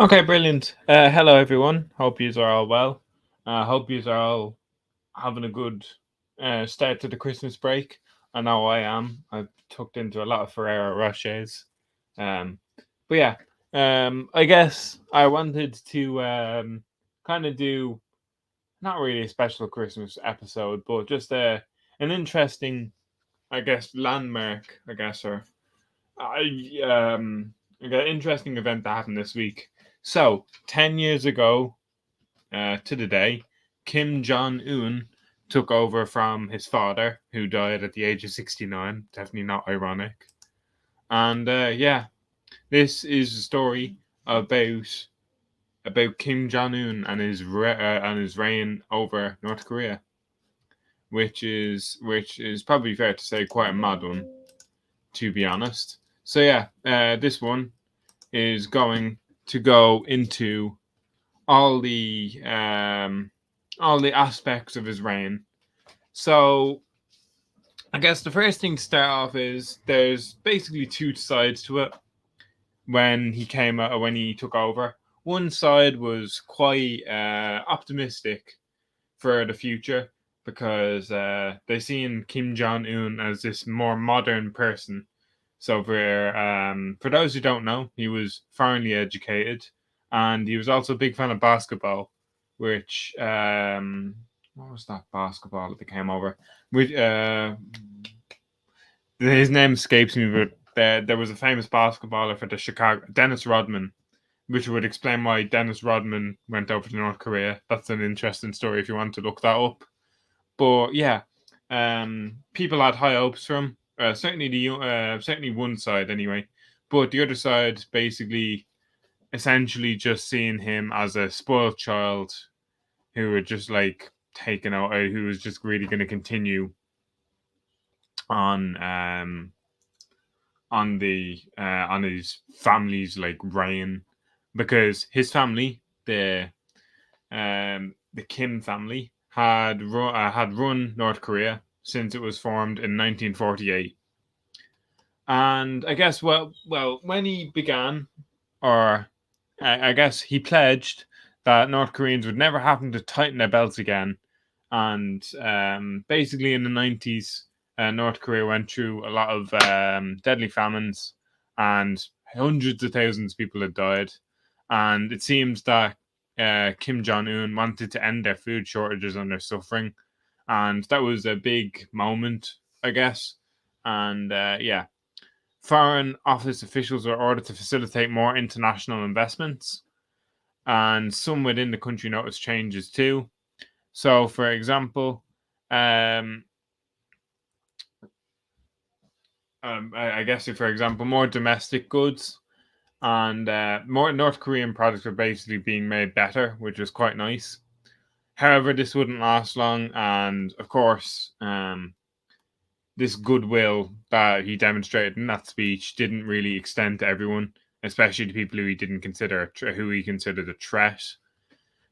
Okay, brilliant. Hello, everyone. Hope yous are all well. Hope yous are all having a good start to the Christmas break. I know I am. I've tucked into a lot of Ferrero Rochers. Um, but yeah, I guess I wanted to kind of do not really a special Christmas episode, but just an interesting, I guess, landmark, I guess, or I an interesting event that happened this week. So 10 years ago to the day, Kim Jong Un took over from his father, who died at the age of 69. Definitely not ironic. And yeah, this is a story about Kim Jong Un and his reign over North Korea, which is probably fair to say quite a mad one, to be honest. So yeah, this one is going to go into all the um, all the aspects of his reign. So I guess the first thing to start off is there's basically two sides to it when he took over. One side was quite optimistic for the future because they seen Kim Jong Un as this more modern person. So for those who don't know, he was foreignly educated, and he was also a big fan of basketball. Which what was that basketball that they came over? Which his name escapes me, but there was a famous basketballer for the Chicago, Dennis Rodman, which would explain why Dennis Rodman went over to North Korea. That's an interesting story if you want to look that up. But yeah, people had high hopes for him. Certainly one side anyway, but the other side basically essentially just seeing him as a spoiled child who had just like taken out, who was just really going to continue on on his family's like reign, because his family, the Kim family, had run North Korea since it was formed in 1948. And I guess when he began, or I guess he pledged that North Koreans would never happen to tighten their belts again. And basically in the 90s, North Korea went through a lot of deadly famines, and hundreds of thousands of people had died. And it seems that Kim Jong Un wanted to end their food shortages and their suffering, and that was a big moment, I guess. And yeah, foreign office officials were ordered to facilitate more international investments, and some within the country noticed changes too. So, for example, um, I guess, for example, more domestic goods and more North Korean products are basically being made better, which was quite nice. However, this wouldn't last long, and of course, this goodwill that he demonstrated in that speech didn't really extend to everyone, especially the people who he considered a threat.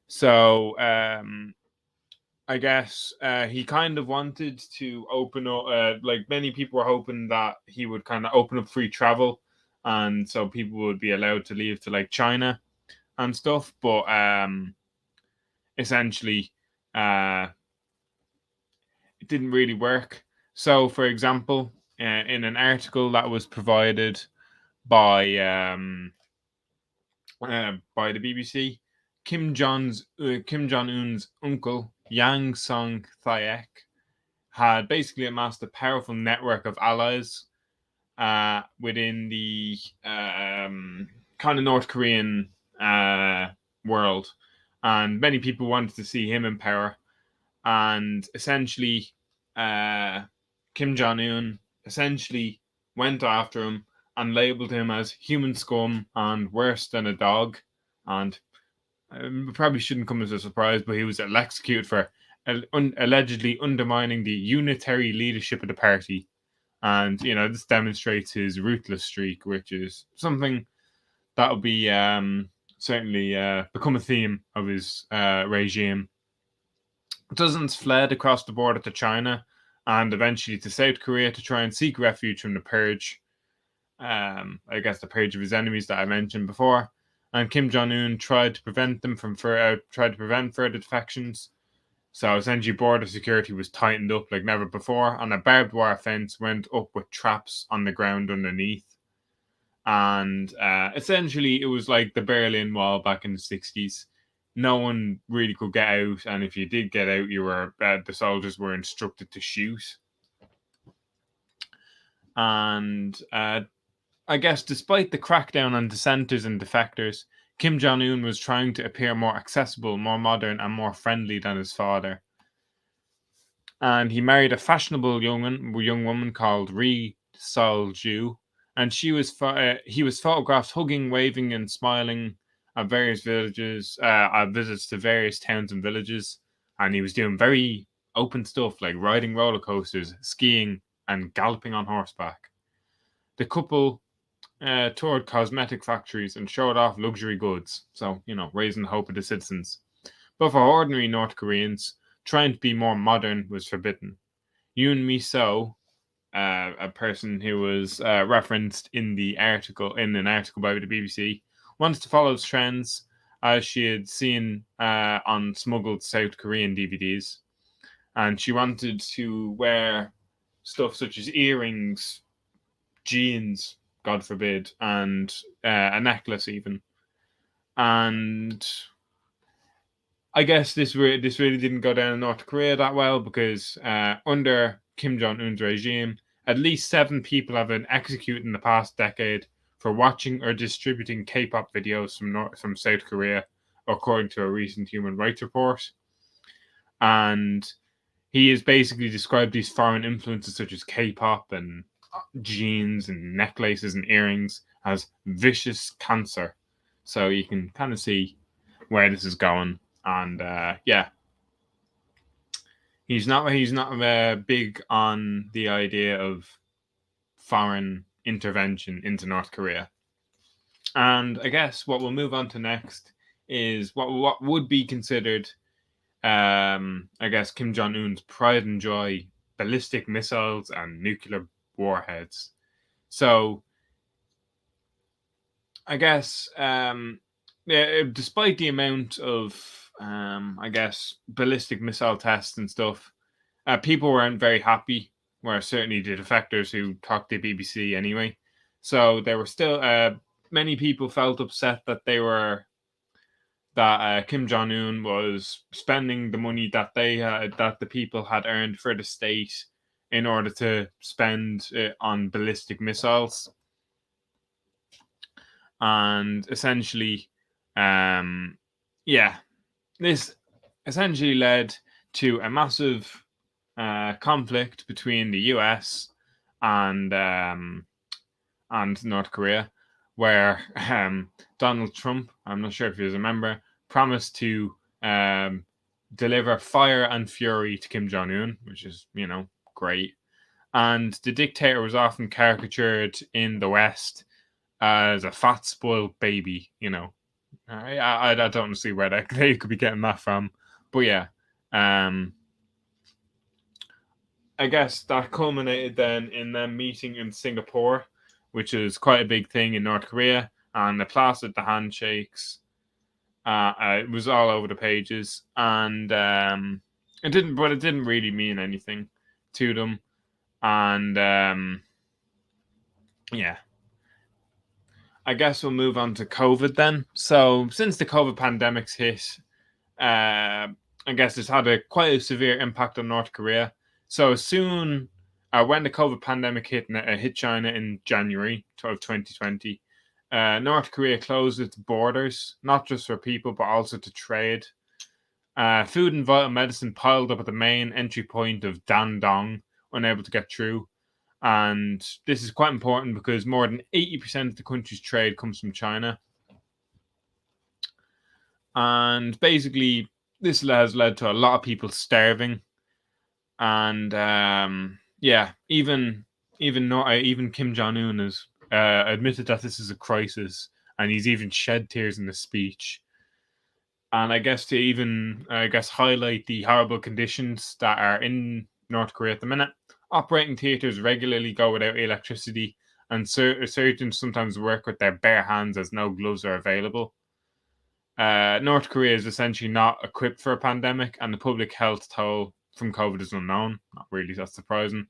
So I guess he kind of wanted to open up, like many people were hoping that he would kind of open up free travel, and so people would be allowed to leave to like China and stuff. But essentially, uh, it didn't really work. So, for example, in an article that was provided by by the BBC, Kim Jong Un's uncle Yang Song Thaek had basically amassed a powerful network of allies within the kind of North Korean world, and many people wanted to see him in power. And essentially, uh, Kim Jong Un essentially went after him and labeled him as human scum and worse than a dog. And probably shouldn't come as a surprise, but he was executed for allegedly undermining the unitary leadership of the party. And this demonstrates his ruthless streak, which is something that will be certainly become a theme of his regime. Dozens fled across the border to China and eventually to South Korea to try and seek refuge from the purge. I guess the purge of his enemies that I mentioned before. and Kim Jong Un tried to prevent further defections. So essentially, border security was tightened up like never before, and a barbed wire fence went up with traps on the ground underneath. And essentially, it was like the Berlin Wall back in the 60s. No one really could get out, and if you did get out, the soldiers were instructed to shoot. And I guess despite the crackdown on dissenters and defectors, Kim Jong Un was trying to appear more accessible, more modern, and more friendly than his father. And he married a fashionable young woman called Ri Sol-ju, and he was photographed hugging, waving, and smiling at various villages, at visits to various towns and villages, and he was doing very open stuff like riding roller coasters, skiing, and galloping on horseback. The couple toured cosmetic factories and showed off luxury goods, so raising the hope of the citizens. But for ordinary North Koreans, trying to be more modern was forbidden. Yoon Mi-so, a person who was referenced in an article by the BBC, wants to follow trends as she had seen on smuggled South Korean DVDs, and she wanted to wear stuff such as earrings, jeans, God forbid, and a necklace even. And I guess this really didn't go down in North Korea that well, because under Kim Jong Un's regime, at least 7 people have been executed in the past decade for watching or distributing K-pop videos from South Korea, according to a recent human rights report. And he has basically described these foreign influences such as K-pop and jeans and necklaces and earrings as vicious cancer. So you can kind of see where this is going. And he's not big on the idea of foreign intervention into North Korea. And I guess what we'll move on to next is what would be considered, I guess, Kim Jong Un's pride and joy: ballistic missiles and nuclear warheads. So I guess, despite the amount of, I guess, ballistic missile tests and stuff, people weren't very happy. Were certainly the defectors who talked to BBC anyway. So there were still many people felt upset that Kim Jong Un was spending the money that the people had earned for the state in order to spend it on ballistic missiles. And essentially, this essentially led to a massive conflict between the US and North Korea, where Donald Trump, I'm not sure if you remember, promised to deliver fire and fury to Kim Jong Un, which is great. And the dictator was often caricatured in the West as a fat, spoiled baby. I don't see where they could be getting that from, but yeah. I guess that culminated then in them meeting in Singapore, which is quite a big thing in North Korea, and they plastered the handshakes. It was all over the pages, and it didn't really mean anything to them. And I guess we'll move on to COVID then. So since the COVID pandemic's hit, I guess it's had quite a severe impact on North Korea. So soon, when the COVID pandemic hit China in January of 2020, North Korea closed its borders, not just for people, but also to trade. Food and vital medicine piled up at the main entry point of Dandong, unable to get through. And this is quite important because more than 80% of the country's trade comes from China. And basically, this has led to a lot of people starving. And even Kim Jong Un has admitted that this is a crisis, and he's even shed tears in the speech. And I guess to highlight the horrible conditions that are in North Korea at the minute, operating theaters regularly go without electricity, and surgeons sometimes work with their bare hands as no gloves are available. North Korea is essentially not equipped for a pandemic, and the public health toll from COVID is unknown. Not really that surprising.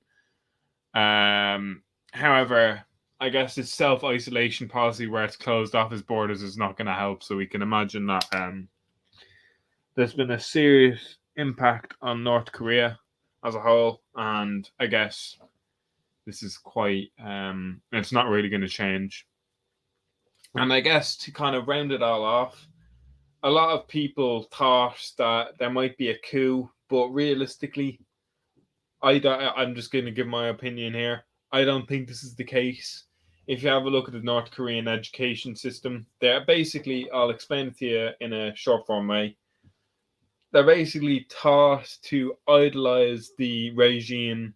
However, I guess this self-isolation policy where it's closed off its borders is not going to help. So we can imagine that there's been a serious impact on North Korea as a whole, and I guess this is quite it's not really going to change. And I guess to kind of round it all off, a lot of people thought that there might be a coup, but realistically, I'm just going to give my opinion here. I don't think this is the case. If you have a look at the North Korean education system, they're basically, I'll explain it to you in a short form way. They're basically taught to idolize the regime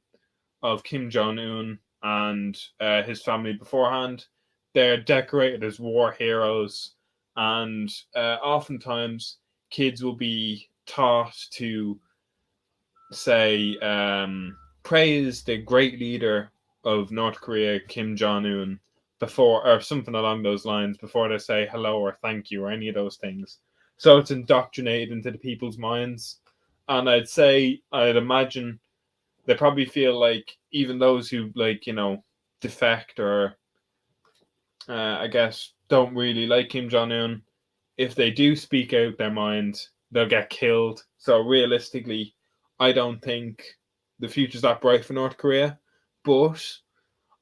of Kim Jong Un and his family beforehand. They're decorated as war heroes, and oftentimes kids will be taught to say praise the great leader of North Korea, Kim Jong Un, before, or something along those lines, before they say hello or thank you or any of those things. So it's indoctrinated into the people's minds, and I'd imagine they probably feel like even those who defect or I guess don't really like Kim Jong Un, if they do speak out their mind, they'll get killed. So realistically, I don't think the future's that bright for North Korea. But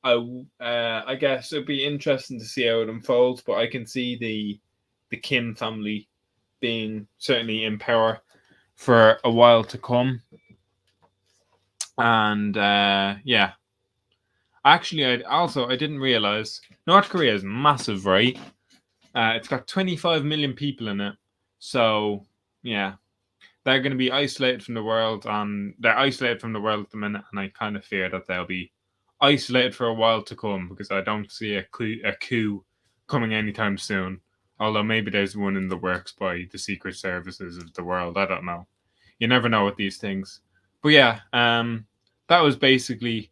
I guess it'd be interesting to see how it unfolds. But I can see the Kim family being certainly in power for a while to come. And yeah. Actually, I didn't realize North Korea is massive, right? It's got 25 million people in it. So, yeah, they're going to be isolated from the world, and they're isolated from the world at the minute, and I kind of fear that they'll be isolated for a while to come, because I don't see a coup coming anytime soon. Although maybe there's one in the works by the secret services of the world. I don't know. You never know with these things. But yeah, that was basically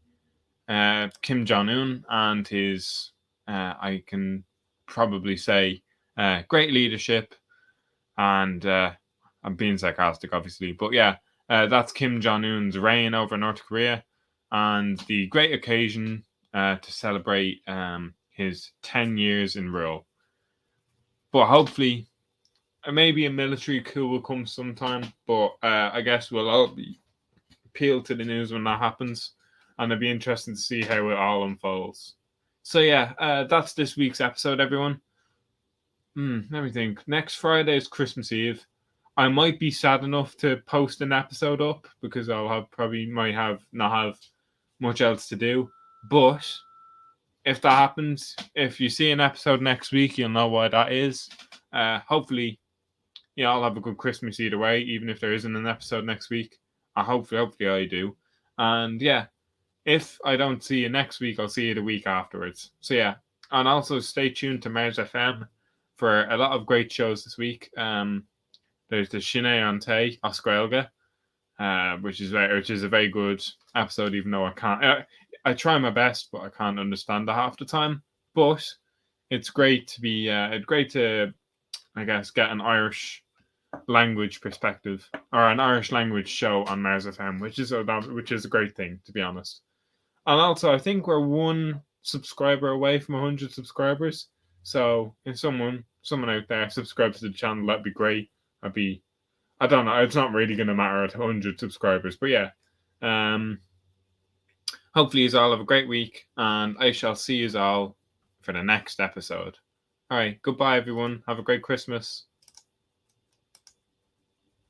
Kim Jong Un and his, I can probably say, great leadership. And I'm being sarcastic, obviously, but yeah, that's Kim Jong Un's reign over North Korea, and the great occasion to celebrate his 10 years in rule. But hopefully, maybe a military coup will come sometime. But I guess we'll all be appeal to the news when that happens, and it'll be interesting to see how it all unfolds. So yeah, that's this week's episode, everyone. Let me think. Next Friday is Christmas Eve. I might be sad enough to post an episode up because might not have much else to do. But if that happens, if you see an episode next week, you'll know why that is. Hopefully, I'll have a good Christmas either way, even if there isn't an episode next week. Hopefully I do. And yeah, if I don't see you next week, I'll see you the week afterwards. So yeah, and also stay tuned to Mars FM for a lot of great shows this week. There's the Shine Ante Oscrailga, which is a very good episode, even though I can't. I try my best, but I can't understand it half the time. But it's great to be great to, I guess, get an Irish language perspective or an Irish language show on Mars FM, which is a great thing, to be honest. And also, I think we're one subscriber away from 100 subscribers. So if someone out there subscribes to the channel, that'd be great. I don't know, it's not really going to matter at 100 subscribers, but yeah. Hopefully you all have a great week, and I shall see you all for the next episode. All right, goodbye everyone. Have a great Christmas.